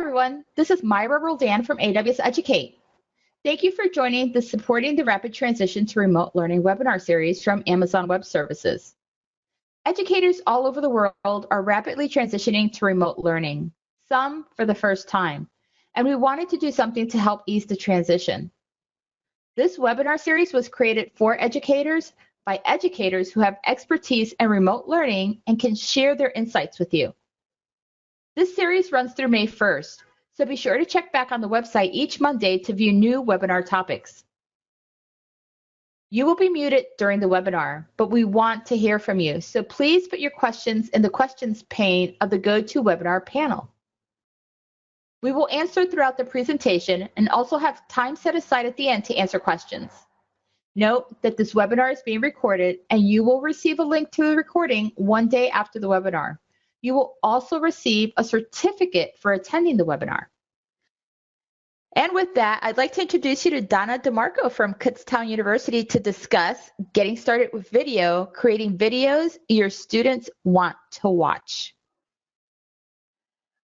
everyone, this is Myra Roldan from AWS Educate. Thank you for joining the Supporting the Rapid Transition to Remote Learning webinar series from Amazon Web Services. Educators all over the world are rapidly transitioning to remote learning, some for the first time, and we wanted to do something to help ease the transition. This webinar series was created for educators by educators who have expertise in remote learning and can share their insights with you. This series runs through May 1st, so be sure to check back on the website each Monday to view new webinar topics. You will be muted during the webinar, but we want to hear from you, so please put your questions in the questions pane of the GoToWebinar panel. We will answer throughout the presentation and also have time set aside at the end to answer questions. Note that this webinar is being recorded and you will receive a link to the recording one day after the webinar. You will also receive a certificate for attending the webinar. And with that, I'd like to introduce you to Donna DeMarco from Kutztown University to discuss getting started with video, creating videos your students want to watch.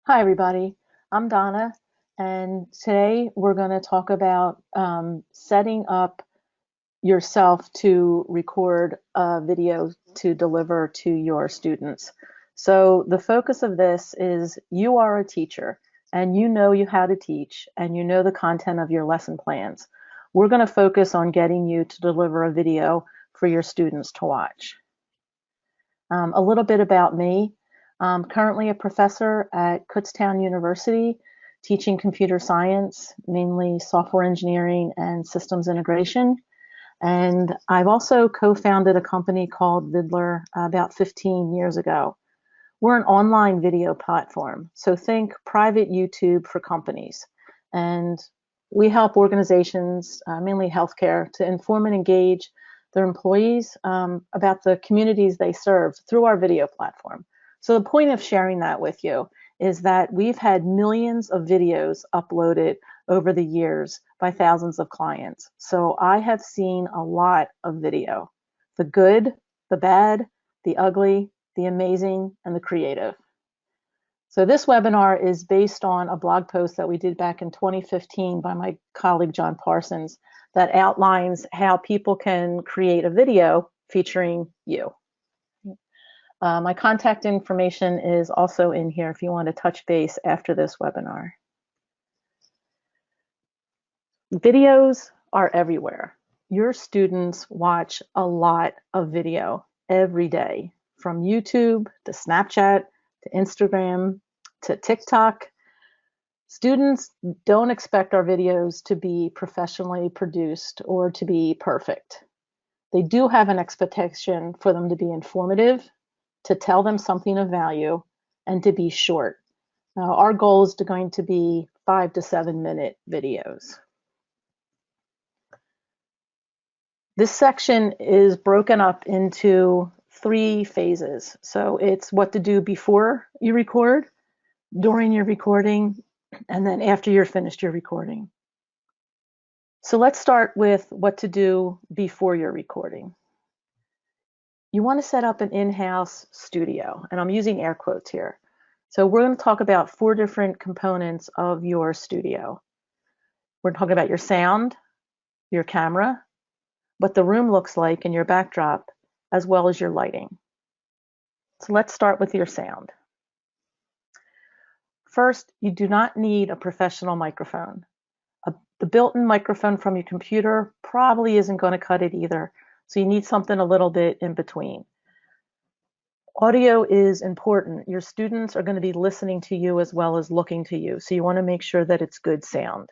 Hi, everybody. I'm Donna, and today we're going to talk about setting up yourself to record a video to deliver to your students. So the focus of this is you are a teacher and you know how to teach and you know the content of your lesson plans. We're going to focus on getting you to deliver a video for your students to watch. A little bit about me. I'm currently a professor at Kutztown University teaching computer science, mainly software engineering and systems integration. And I've also co-founded a company called Vidler about 15 years ago. We're an online video platform, so think private YouTube for companies. And we help organizations, mainly healthcare, to inform and engage their employees about the communities they serve through our video platform. So the point of sharing that with you is that we've had millions of videos uploaded over the years by thousands of clients. So I have seen a lot of video, the good, the bad, the ugly, the amazing, and the creative. So this webinar is based on a blog post that we did back in 2015 by my colleague John Parsons that outlines how people can create a video featuring you. My contact information is also in here if you want to touch base after this webinar. Videos are everywhere. Your students watch a lot of video every day, from YouTube to Snapchat to Instagram to TikTok. Students don't expect our videos to be professionally produced or to be perfect. They do have an expectation for them to be informative, to tell them something of value, and to be short. Now, our goal is going to be 5 to 7 minute videos. This section is broken up into 3 phases. So it's what to do before you record, during your recording, and then after you're finished your recording. So let's start with what to do before you're recording. You want to set up an in-house studio, and I'm using air quotes here. So we're going to talk about 4 different components of your studio. We're talking about your sound, your camera, what the room looks like in your backdrop, as well as your lighting. So let's start with your sound. First, you do not need a professional microphone. The built-in microphone from your computer probably isn't going to cut it either. So you need something a little bit in between. Audio is important. Your students are going to be listening to you as well as looking to you. So you want to make sure that it's good sound.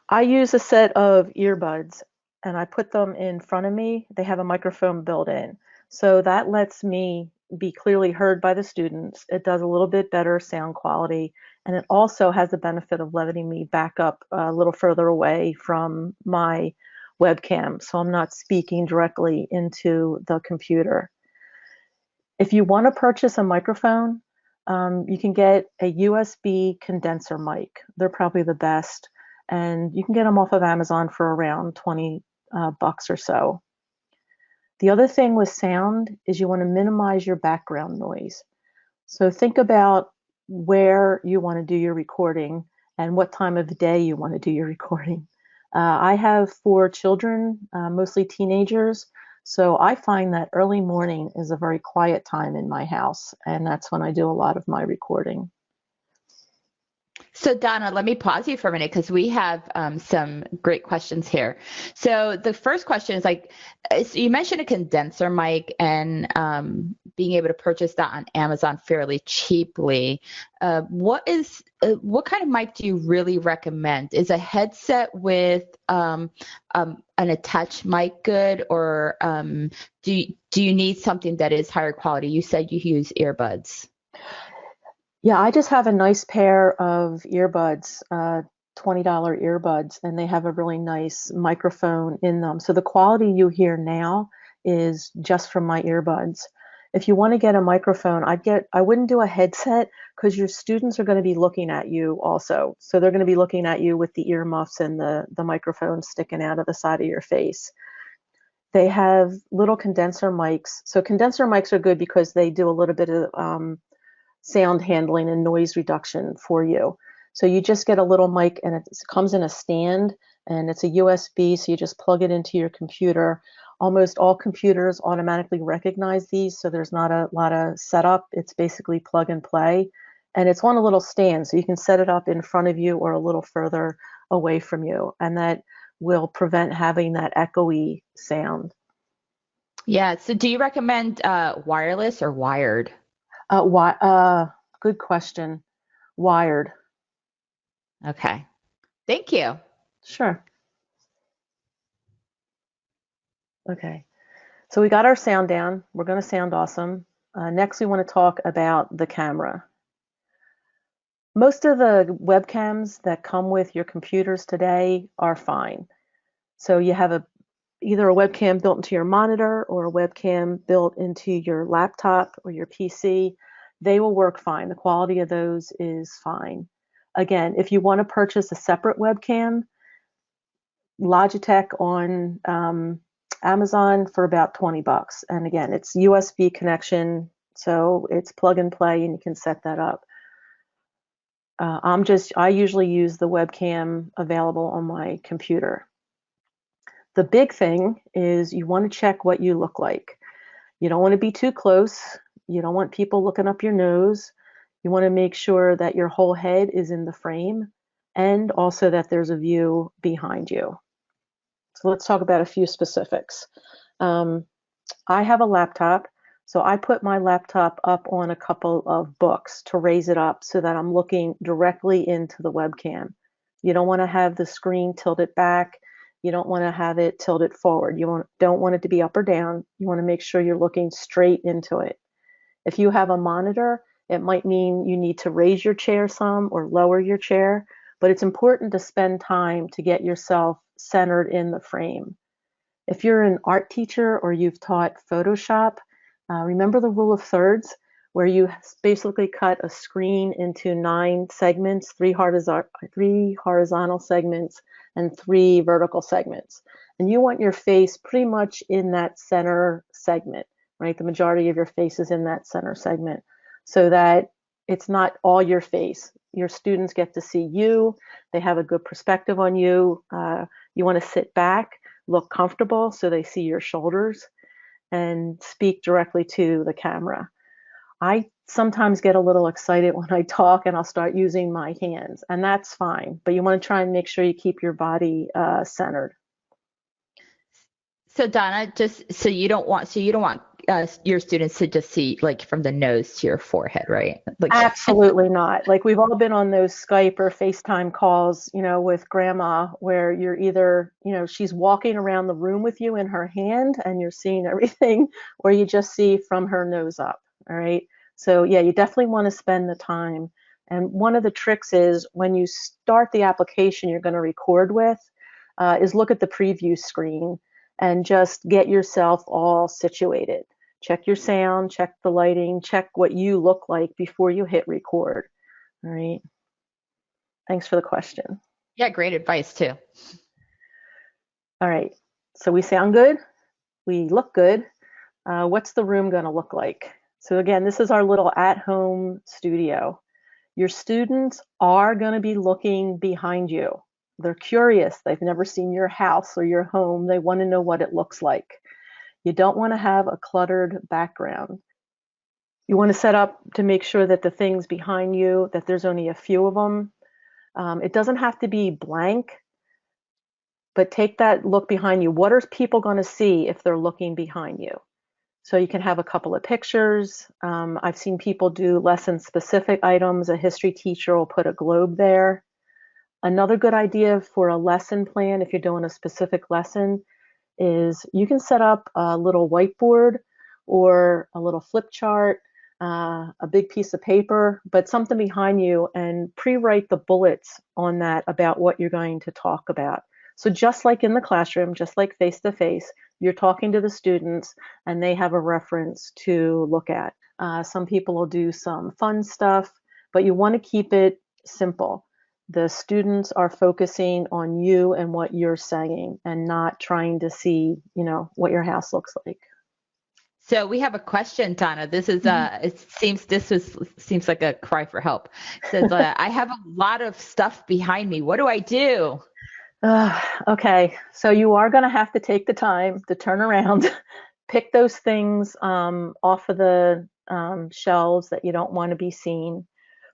I use a set of earbuds and I put them in front of me. They have a microphone built in. So that lets me be clearly heard by the students. It does a little bit better sound quality. And it also has the benefit of letting me back up a little further away from my webcam, so I'm not speaking directly into the computer. If you want to purchase a microphone, you can get a USB condenser mic. They're probably the best, and you can get them off of Amazon for around 20 bucks or so. The other thing with sound is you want to minimize your background noise. So think about where you want to do your recording and what time of the day you want to do your recording. I have 4 children, mostly teenagers, so I find that early morning is a very quiet time in my house, and that's when I do a lot of my recording. So Donna, let me pause you for a minute because we have some great questions here. So the first question is so you mentioned a condenser mic and being able to purchase that on Amazon fairly cheaply. What kind of mic do you really recommend? Is a headset with an attached mic good, or do you need something that is higher quality? You said you use earbuds. Yeah, I just have a nice pair of earbuds, $20 earbuds, and they have a really nice microphone in them. So the quality you hear now is just from my earbuds. If you want to get a microphone, I wouldn't do a headset because your students are going to be looking at you also. So they're going to be looking at you with the earmuffs and the microphone sticking out of the side of your face. They have little condenser mics. So condenser mics are good because they do a little bit of sound handling and noise reduction for you. So you just get a little mic and it comes in a stand and it's a USB, so you just plug it into your computer. Almost all computers automatically recognize these, so there's not a lot of setup. It's basically plug and play. And it's on a little stand, so you can set it up in front of you or a little further away from you, and that will prevent having that echoey sound. Yeah. So do you recommend wireless or wired? Good question. Wired. Okay. Thank you. Sure. Okay. So we got our sound down. We're going to sound awesome. Next, we want to talk about the camera. Most of the webcams that come with your computers today are fine. So you have either a webcam built into your monitor or a webcam built into your laptop or your PC. They will work fine. The quality of those is fine. Again, if you want to purchase a separate webcam, Logitech on Amazon for about 20 bucks. And again, it's USB connection, so it's plug and play and you can set that up. I usually use the webcam available on my computer. The big thing is you want to check what you look like. You don't want to be too close. You don't want people looking up your nose. You want to make sure that your whole head is in the frame and also that there's a view behind you. So let's talk about a few specifics. I have a laptop, so I put my laptop up on a couple of books to raise it up so that I'm looking directly into the webcam. You don't want to have the screen tilted back. You don't want to have it tilted forward. Don't want it to be up or down. You want to make sure you're looking straight into it. If you have a monitor, it might mean you need to raise your chair some or lower your chair, but it's important to spend time to get yourself centered in the frame. If you're an art teacher or you've taught Photoshop, remember the rule of thirds, where you basically cut a screen into 9 segments, 3 horizontal segments and 3 vertical segments. And you want your face pretty much in that center segment, right? The majority of your face is in that center segment so that it's not all your face. Your students get to see you. They have a good perspective on you. You want to sit back, look comfortable so they see your shoulders, and speak directly to the camera. I sometimes get a little excited when I talk and I'll start using my hands, and that's fine, but you want to try and make sure you keep your body centered. So Donna, you don't want your students to just see like from the nose to your forehead, right? Absolutely not. Like we've all been on those Skype or FaceTime calls, with grandma where you're either, she's walking around the room with you in her hand and you're seeing everything, or you just see from her nose up. All right. So yeah, you definitely want to spend the time. And one of the tricks is when you start the application you're going to record with, is look at the preview screen and just get yourself all situated. Check your sound, check the lighting, check what you look like before you hit record. All right. Thanks for the question. Yeah, great advice too. All right. So we sound good. We look good. What's the room going to look like? So again, this is our little at-home studio. Your students are going to be looking behind you. They're curious. They've never seen your house or your home. They want to know what it looks like. You don't want to have a cluttered background. You want to set up to make sure that the things behind you, that there's only a few of them. It doesn't have to be blank, but take that look behind you. What are people going to see if they're looking behind you? So you can have a couple of pictures. I've seen people do lesson-specific items. A history teacher will put a globe there. Another good idea for a lesson plan, if you're doing a specific lesson, is you can set up a little whiteboard or a little flip chart, a big piece of paper, but something behind you, and pre-write the bullets on that about what you're going to talk about. So just like in the classroom, just like face-to-face, you're talking to the students and they have a reference to look at. Some people will do some fun stuff, but you want to keep it simple. The students are focusing on you and what you're saying and not trying to see, what your house looks like. So we have a question, Donna. This is seems like a cry for help. It says I have a lot of stuff behind me. What do I do? Okay, so you are going to have to take the time to turn around, pick those things off of the shelves that you don't want to be seen,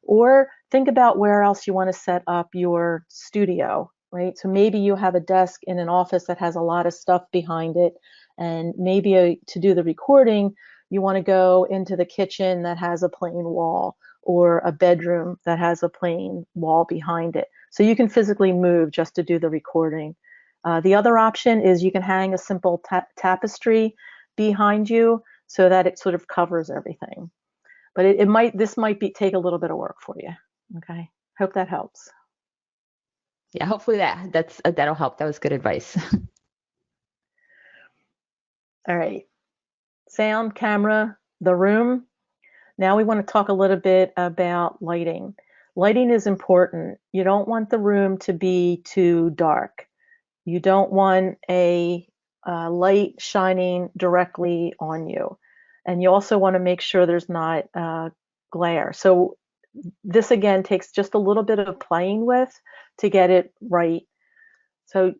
or think about where else you want to set up your studio, right? So maybe you have a desk in an office that has a lot of stuff behind it, and maybe to do the recording, you want to go into the kitchen that has a plain wall, or a bedroom that has a plain wall behind it. So you can physically move just to do the recording. The other option is you can hang a simple tapestry behind you so that it sort of covers everything. But this might take a little bit of work for you. Okay, hope that helps. Yeah, hopefully that'll help. That was good advice. All right, sound, camera, the room. Now we want to talk a little bit about lighting. Lighting is important. You don't want the room to be too dark. You don't want a light shining directly on you. And you also want to make sure there's not glare. So this again takes just a little bit of playing with to get it right. So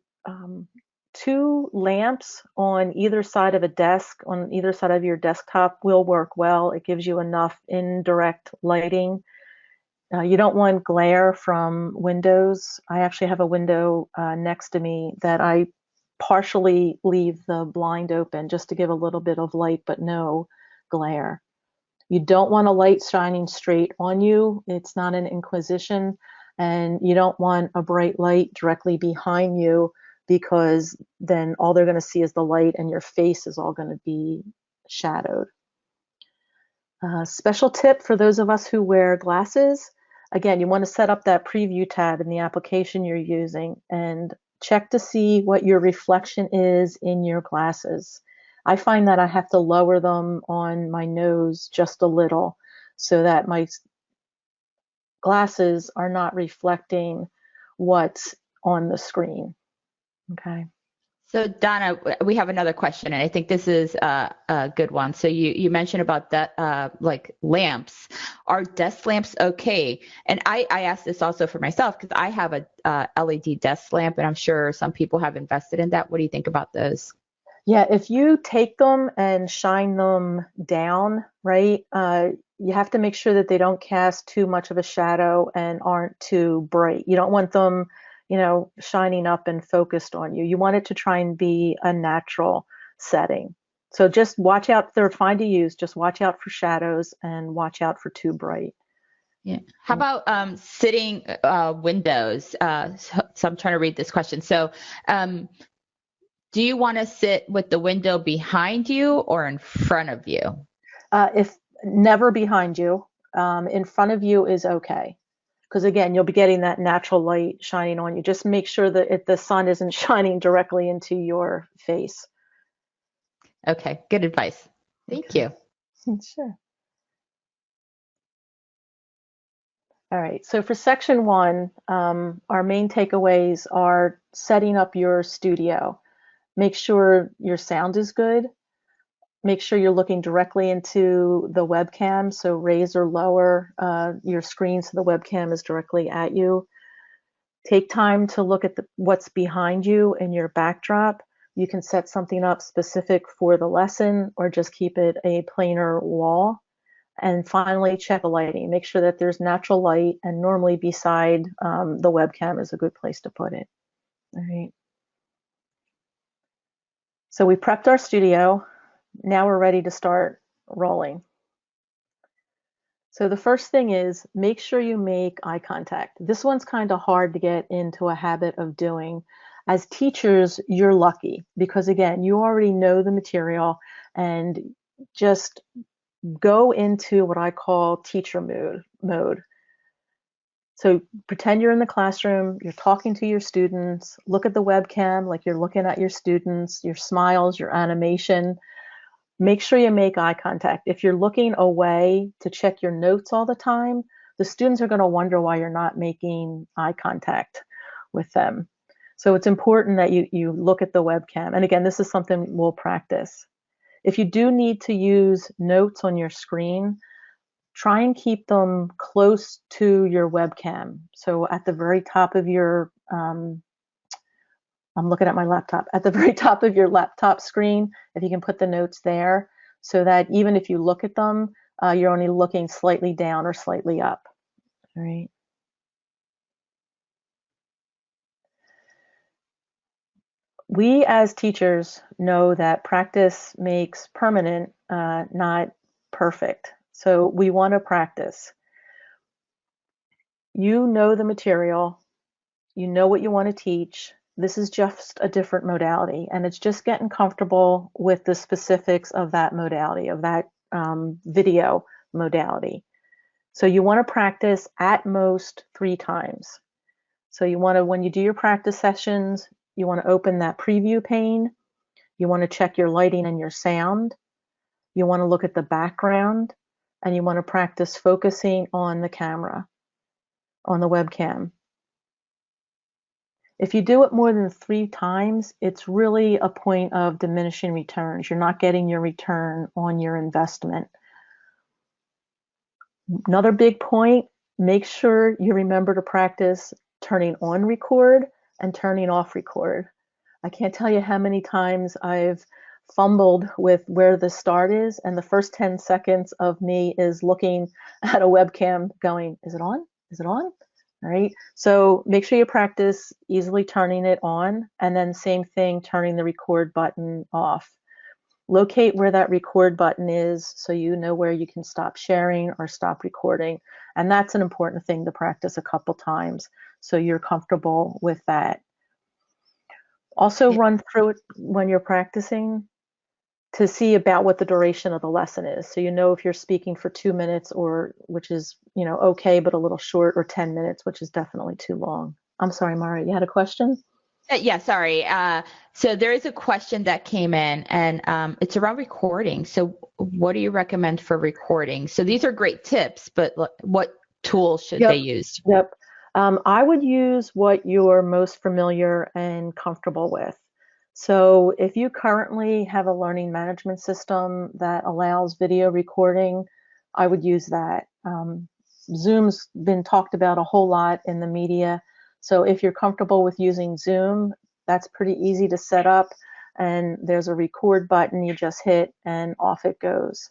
2 lamps on either side of a desk, on either side of your desktop will work well. It gives you enough indirect lighting. You don't want glare from windows. I actually have a window next to me that I partially leave the blind open just to give a little bit of light, but no glare. You don't want a light shining straight on you. It's not an inquisition. And you don't want a bright light directly behind you, because then all they're going to see is the light and your face is all going to be shadowed. Special tip for those of us who wear glasses. Again, you want to set up that preview tab in the application you're using and check to see what your reflection is in your glasses. I find that I have to lower them on my nose just a little so that my glasses are not reflecting what's on the screen. Okay. So Donna, we have another question, and I think this is a good one. So you mentioned about that, like lamps. Are desk lamps okay? And I asked this also for myself because I have a LED desk lamp, and I'm sure some people have invested in that. What do you think about those? Yeah, if you take them and shine them down, right, you have to make sure that they don't cast too much of a shadow and aren't too bright. You don't want them, shining up and focused on you. You want it to try and be a natural setting. So just watch out. They're fine to use. Just watch out for shadows and watch out for too bright. Yeah. How about sitting windows? So I'm trying to read this question. So do you want to sit with the window behind you or in front of you? If never behind you, in front of you is okay. Because again, you'll be getting that natural light shining on you. Just make sure that the sun isn't shining directly into your face. Okay, good advice. Thank you. Sure. All right, so for section 1, our main takeaways are setting up your studio. Make sure your sound is good. Make sure you're looking directly into the webcam, so raise or lower your screen so the webcam is directly at you. Take time to look at what's behind you in your backdrop. You can set something up specific for the lesson or just keep it a plainer wall. And finally, check the lighting. Make sure that there's natural light, and normally beside the webcam is a good place to put it. All right. So we prepped our studio. Now we're ready to start rolling. So the first thing is make sure you make eye contact. This one's kind of hard to get into a habit of doing. As teachers, you're lucky because again, you already know the material and just go into what I call teacher mode. So pretend you're in the classroom, you're talking to your students, look at the webcam like you're looking at your students, your smiles, your animation. Make sure you make eye contact. If you're looking away to check your notes all the time, the students are going to wonder why you're not making eye contact with them. So it's important that you look at the webcam. And again, this is something we'll practice. If you do need to use notes on your screen, try and keep them close to your webcam. So at the very top of your I'm looking at my laptop. At the very top of your laptop screen, if you can put the notes there, so that even if you look at them, you're only looking slightly down or slightly up. All right. We as teachers know that practice makes permanent, not perfect. So we want to practice. You know the material, you know what you want to teach. This is just a different modality, and it's just getting comfortable with the specifics of that modality, of that video modality. So you want to practice at most 3 times. So you want to, when you do your practice sessions, you want to open that preview pane. You want to check your lighting and your sound. You want to look at the background, and you want to practice focusing on the camera, on the webcam. If you do it more than 3 times, it's really a point of diminishing returns. You're not getting your return on your investment. Another big point, make sure you remember to practice turning on record and turning off record. I can't tell you how many times I've fumbled with where the start is, and the first 10 seconds of me is looking at a webcam going, is it on? Is it on? All right, so make sure you practice easily turning it on, and then same thing, turning the record button off. Locate where that record button is so you know where you can stop sharing or stop recording. And that's an important thing to practice a couple times so you're comfortable with that. Also run through it when you're practicing to see about what the duration of the lesson is. So you know if you're speaking for 2 minutes, or which is, you know, okay, but a little short, or 10 minutes, which is definitely too long. I'm sorry, Mara, you had a question? Yeah, sorry. So there is a question that came in, and it's around recording. So what do you recommend for recording? So these are great tips, but what tools should they use? Yep. I would use what you're most familiar and comfortable with. So if you currently have a learning management system that allows video recording, I would use that. Zoom's been talked about a whole lot in the media. So if you're comfortable with using Zoom, that's pretty easy to set up. And there's a record button you just hit and off it goes.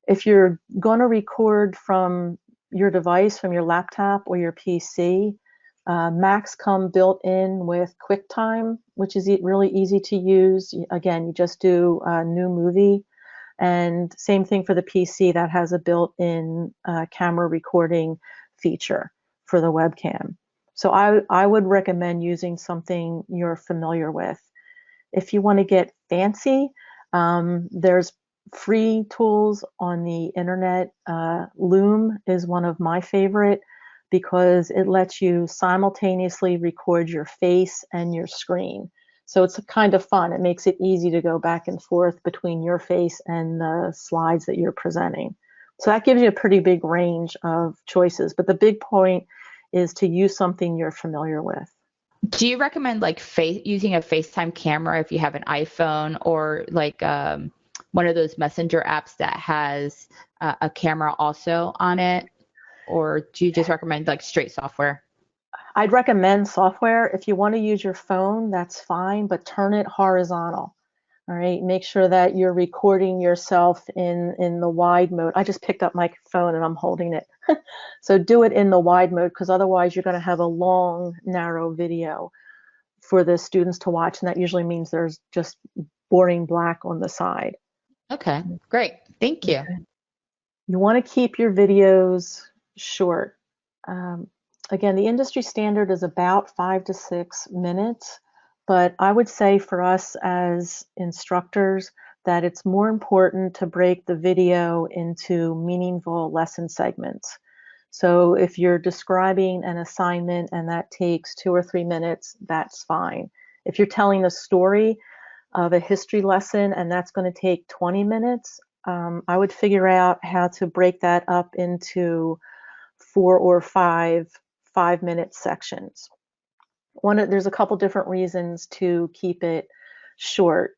If you're going to record from your device, from your laptop or your PC, Macs come built in with QuickTime, which is really easy to use. Again, you just do a new movie. And same thing for the PC, that has a built-in camera recording feature for the webcam. So I would recommend using something you're familiar with. If you want to get fancy, there's free tools on the internet. Loom is one of my favorite because it lets you simultaneously record your face and your screen. So it's kind of fun. It makes it easy to go back and forth between your face and the slides that you're presenting. So that gives you a pretty big range of choices. But the big point is to use something you're familiar with. Do you recommend like using a FaceTime camera if you have an iPhone, or like one of those messenger apps that has a camera also on it? Or do you just recommend like straight software? I'd recommend software. If you want to use your phone, that's fine, but turn it horizontal. All right, make sure that you're recording yourself in the wide mode. I just picked up my phone and I'm holding it. So do it in the wide mode, because otherwise you're going to have a long, narrow video for the students to watch, and that usually means there's just boring black on the side. Okay, great. Thank you. Okay. You want to keep your videos short. Um, Again, the industry standard is about 5 to 6 minutes, but I would say for us as instructors that it's more important to break the video into meaningful lesson segments. So if you're describing an assignment and that takes 2 or 3 minutes, that's fine. If you're telling a story of a history lesson and that's going to take 20 minutes, I would figure out how to break that up into 4 or 5-minute sections. There's a couple different reasons to keep it short.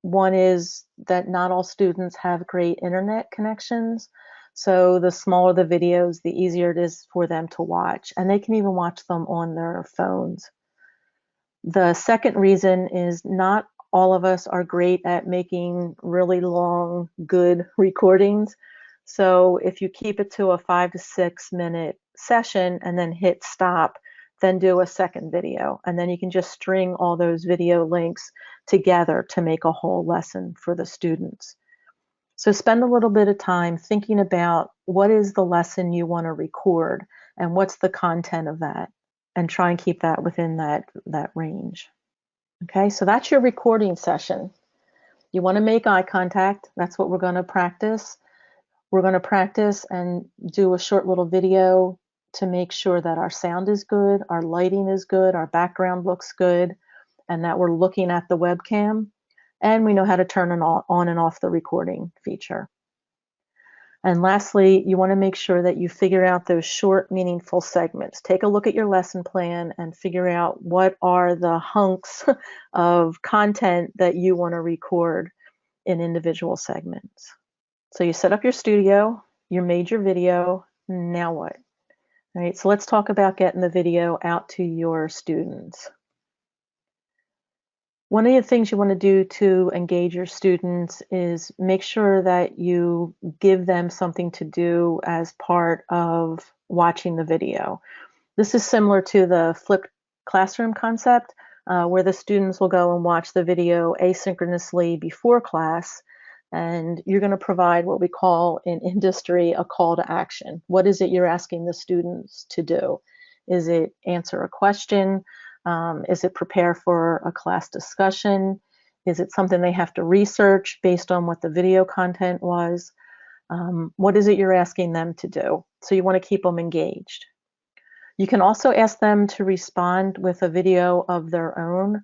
One is that not all students have great internet connections. So the smaller the videos, the easier it is for them to watch. And they can even watch them on their phones. The second reason is not all of us are great at making really long, good recordings. So if you keep it to a 5 to 6 minute session and then hit stop, then do a second video. And then you can just string all those video links together to make a whole lesson for the students. So spend a little bit of time thinking about what is the lesson you want to record and what's the content of that, and try and keep that within that range. Okay, so that's your recording session. You want to make eye contact. That's what we're going to practice. We're going to practice and do a short little video to make sure that our sound is good, our lighting is good, our background looks good, and that we're looking at the webcam, and we know how to turn on and off the recording feature. And lastly, you want to make sure that you figure out those short, meaningful segments. Take a look at your lesson plan and figure out what are the hunks of content that you want to record in individual segments. So you set up your studio, you made your video, now what? All right, so let's talk about getting the video out to your students. One of the things you want to do to engage your students is make sure that you give them something to do as part of watching the video. This is similar to the flipped classroom concept, where the students will go and watch the video asynchronously before class, and you're going to provide what we call in industry a call to action. What is it you're asking the students to do? Is it answer a question? Is it prepare for a class discussion? Is it something they have to research based on what the video content was? What is it you're asking them to do? So you want to keep them engaged. You can also ask them to respond with a video of their own.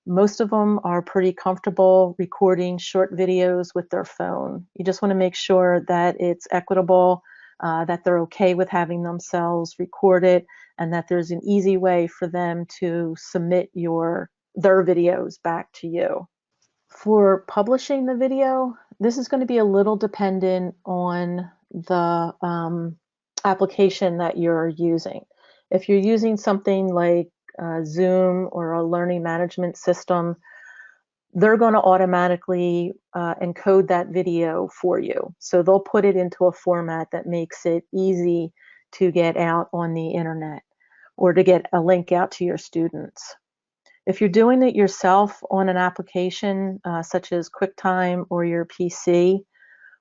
Most of them are pretty comfortable recording short videos with their phone. You just want to make sure that it's equitable, that they're okay with having themselves record it, and that there's an easy way for them to submit their videos back to you. For publishing the video, this is going to be a little dependent on the application that you're using. If you're using something like Zoom or a learning management system, they're going to automatically encode that video for you. So they'll put it into a format that makes it easy to get out on the internet or to get a link out to your students. If you're doing it yourself on an application such as QuickTime or your PC,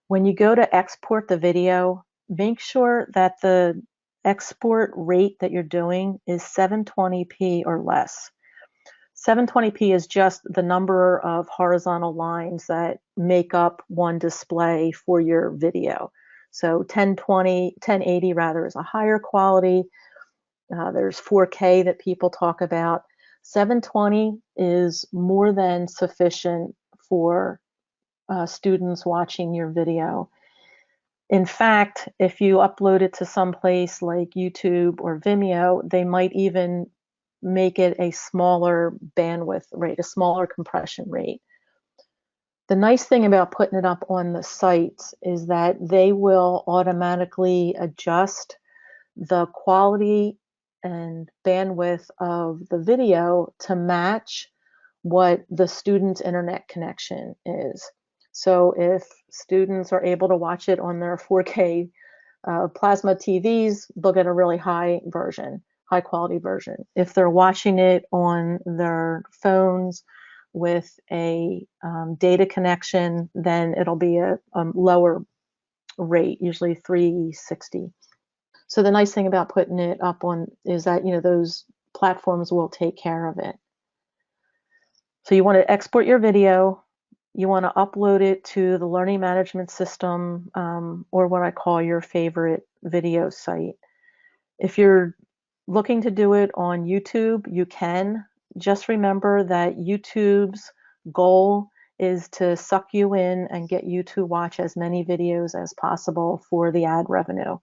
when you go to export the video, make sure that the export rate that you're doing is 720p or less. 720p is just the number of horizontal lines that make up one display for your video. So 1080 rather is a higher quality. There's 4K that people talk about. 720 is more than sufficient for students watching your video. In fact, if you upload it to some place like YouTube or Vimeo, they might even make it a smaller bandwidth rate, a smaller compression rate. The nice thing about putting it up on the sites is that they will automatically adjust the quality and bandwidth of the video to match what the student's internet connection is. So if students are able to watch it on their 4K plasma TVs, they'll get a really high quality version. If they're watching it on their phones with a data connection, then it'll be a lower rate, usually 360. So the nice thing about putting it up on is that, those platforms will take care of it. So you want to export your video. You want to upload it to the learning management system, or what I call your favorite video site. If you're looking to do it on YouTube, you can. Just remember that YouTube's goal is to suck you in and get you to watch as many videos as possible for the ad revenue.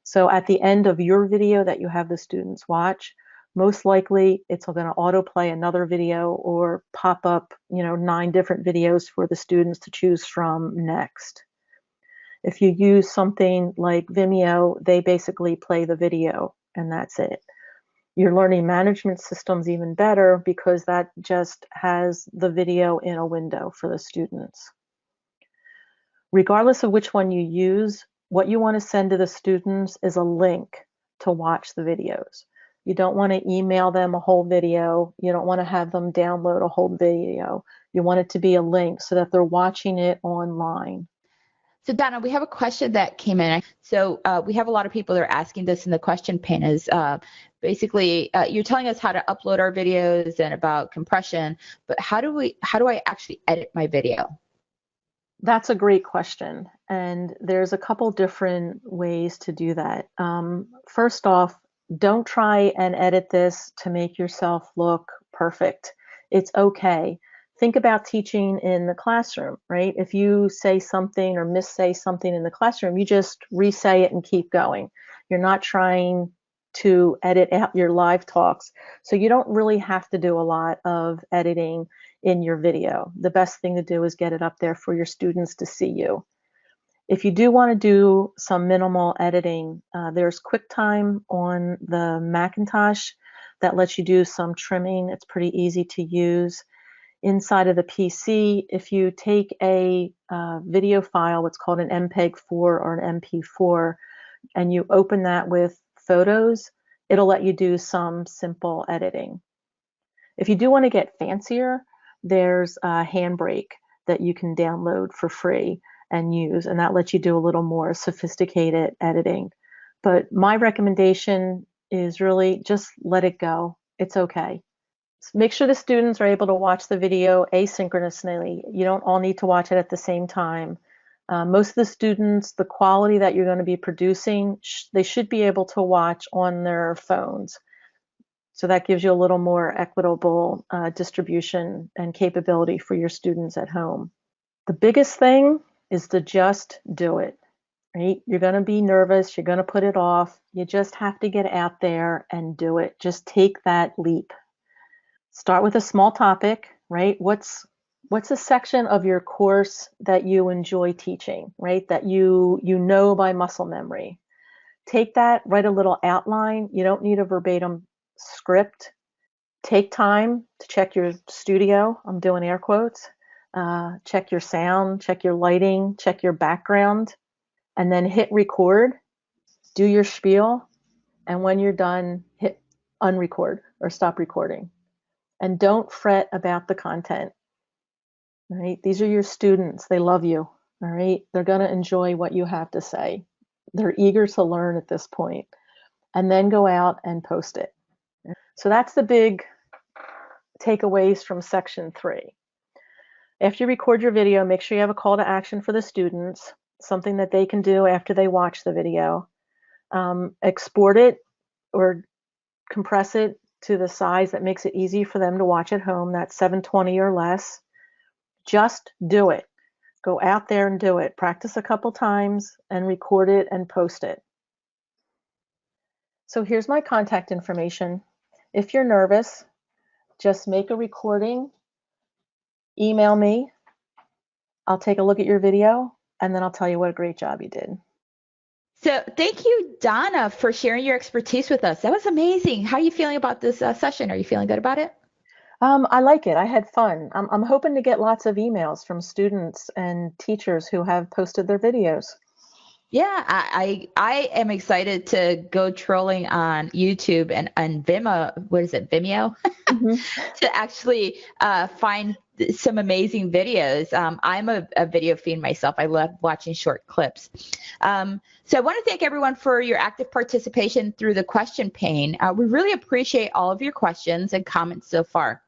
So at the end of your video that you have the students watch, most likely it's going to autoplay another video or pop up, 9 different videos for the students to choose from next. If you use something like Vimeo, they basically play the video and that's it. Your learning management system's even better because that just has the video in a window for the students. Regardless of which one you use, what you want to send to the students is a link to watch the videos. You don't want to email them a whole video. You don't want to have them download a whole video. You want it to be a link so that they're watching it online. So Donna, we have a question that came in. So we have a lot of people that are asking this in the question pane is basically you're telling us how to upload our videos and about compression, but how do I actually edit my video? That's a great question. And there's a couple different ways to do that. First off, don't try and edit this to make yourself look perfect. It's okay. Think about teaching in the classroom, right? If you say something or missay something in the classroom, you just re-say it and keep going. You're not trying to edit out your live talks. So you don't really have to do a lot of editing in your video. The best thing to do is get it up there for your students to see you. If you do want to do some minimal editing, there's QuickTime on the Macintosh that lets you do some trimming. It's pretty easy to use. Inside of the PC, if you take a video file, what's called an MPEG-4 or an MP4, and you open that with photos, it'll let you do some simple editing. If you do want to get fancier, there's a Handbrake that you can download for free and use, and that lets you do a little more sophisticated editing. But my recommendation is really just let it go. It's okay. Make sure the students are able to watch the video asynchronously. You don't all need to watch it at the same time. Most of the students, the quality that you're going to be producing, they should be able to watch on their phones. So that gives you a little more equitable distribution and capability for your students at home. The biggest thing is to just do it, right? You're going to be nervous. You're going to put it off. You just have to get out there and do it. Just take that leap. Start with a small topic, right? What's a section of your course that you enjoy teaching, right? That you know by muscle memory. Take that, write a little outline. You don't need a verbatim script. Take time to check your studio. I'm doing air quotes. Check your sound, check your lighting, check your background, and then hit record. Do your spiel, and when you're done, hit unrecord or stop recording. And don't fret about the content. All right, these are your students. They love you. All right, they're going to enjoy what you have to say. They're eager to learn at this point. And then go out and post it. So that's the big takeaways from section 3. After you record your video, make sure you have a call to action for the students, something that they can do after they watch the video. Export it or compress it to the size that makes it easy for them to watch at home. That's 720 or less. Just do it. Go out there and do it. Practice a couple times and record it and post it. So here's my contact information. If you're nervous, just make a recording, email me, I'll take a look at your video, and then I'll tell you what a great job you did. So thank you, Donna, for sharing your expertise with us. That was amazing. How are you feeling about this session? Are you feeling good about it? I like it. I had fun. I'm hoping to get lots of emails from students and teachers who have posted their videos. Yeah, I am excited to go trolling on YouTube and Vimeo. What is it, Vimeo? Mm-hmm. To actually find some amazing videos. I'm a video fiend myself. I love watching short clips. So I want to thank everyone for your active participation through the question pane. We really appreciate all of your questions and comments so far.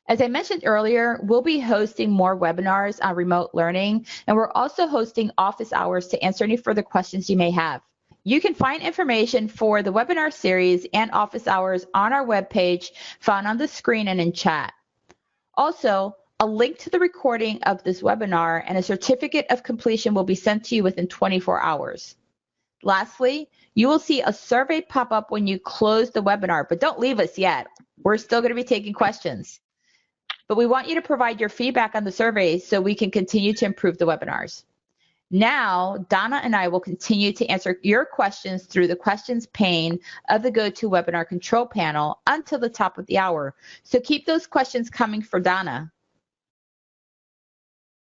As I mentioned earlier, we'll be hosting more webinars on remote learning, and we're also hosting office hours to answer any further questions you may have. You can find information for the webinar series and office hours on our webpage found on the screen and in chat. Also, a link to the recording of this webinar and a certificate of completion will be sent to you within 24 hours. Lastly, you will see a survey pop up when you close the webinar, but don't leave us yet. We're still going to be taking questions. But we want you to provide your feedback on the survey so we can continue to improve the webinars. Now, Donna and I will continue to answer your questions through the questions pane of the GoToWebinar control panel until the top of the hour. So keep those questions coming for Donna.